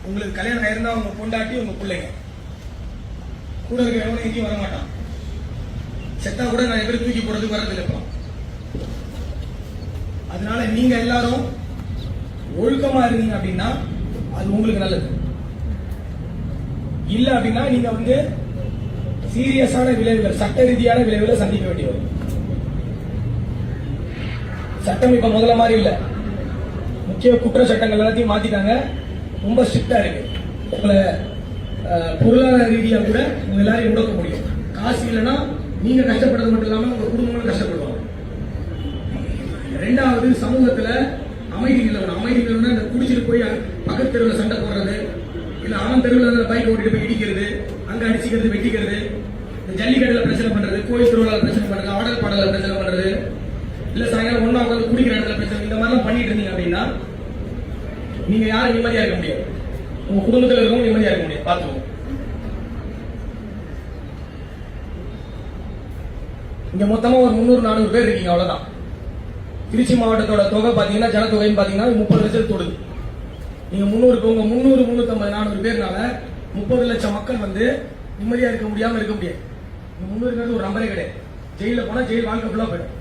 உங்களுக்கு கல்யாணம் ஆயிருந்தா உங்க பொண்டாட்டி உங்க பிள்ளைங்க கூட இருக்க எவனும் எங்கேயும் வரமாட்டான். செத்தா கூட நான் எப்படி தூக்கி போடுறதுக்கு வரதில்லை. இப்போ அதனால நீங்க எல்லாரும் ஒழுக்கமா இருந்தீங்க அப்படின்னா அது உங்களுக்கு நல்லது. இல்ல அப்படின்னா நீங்க வந்து சீரியஸான விளைவுகள், சட்ட ரீதியான விளைவுகளை சந்திக்க வேண்டி வரும். சட்டம் இப்ப முதல்ல மாதிரி இல்ல. முக்கிய குற்ற சட்டங்கள் எல்லாத்தையும் மாத்திட்டாங்க. ரொம்ப ஸ்ட்ரிக்டா இருக்கு. உங்களை பொருளாதார ரீதியா கூட உங்க எல்லாரையும் முடக்க முடியும். காசு இல்லைன்னா நீங்க கஷ்டப்படுறது மட்டும் இல்லாம உங்க குடும்பங்களும் கஷ்டப்படுவாங்க. ரெண்டாவது, சமூகத்துல அமைதி நிலவணும். அமைதி நிலவனா இந்த குடிச்சிட்டு போய் பக்கத்து தெருவில் சண்டை போடுறது, இல்ல அவன் தெருவில் பைக் ஓட்டிட்டு போய் இடிக்கிறது, அங்க அடிச்சுக்கிறது, வெட்டிக்கிறது, இந்த ஜல்லிக்கட்டுல பிரச்சனை பண்றது, கோயில் திருவிழாவில் பிரச்சனை பண்றது, ஆடல் பாடல பிரச்சனை பண்றது, இல்ல சாயங்காலம் ஒன்னா உட்காந்து குடிக்கிற இடத்துல பிரச்சனை, இந்த மாதிரிலாம் பண்ணிட்டு இருந்தீங்க அப்படின்னா நீங்க யாரும் நிம்மதியா இருக்க முடியாது. உங்க குடும்பத்தில் இருக்கவும் நிம்மதியா இருக்க முடியாது. பார்த்துக்கோங்க. இங்க மொத்தமா ஒரு 300-400 பேர் இருக்கீங்க, அவ்வளவுதான். திருச்சி மாவட்டத்தோட தொகை பாத்தீங்கன்னா, ஜனத்தொகைன்னு பாத்தீங்கன்னா 30 லட்சம் தொடுது. நீங்க 300-350-400 பேர்னால 30 லட்சம் மக்கள் வந்து நிம்மதியா இருக்க முடியாம இருக்க முடியாது. 300 ஒரு நம்பரே கிடையாது. ஜெயில போனா ஜெயில் வாழ்க்கை ஃபுல்லா போயிடும்.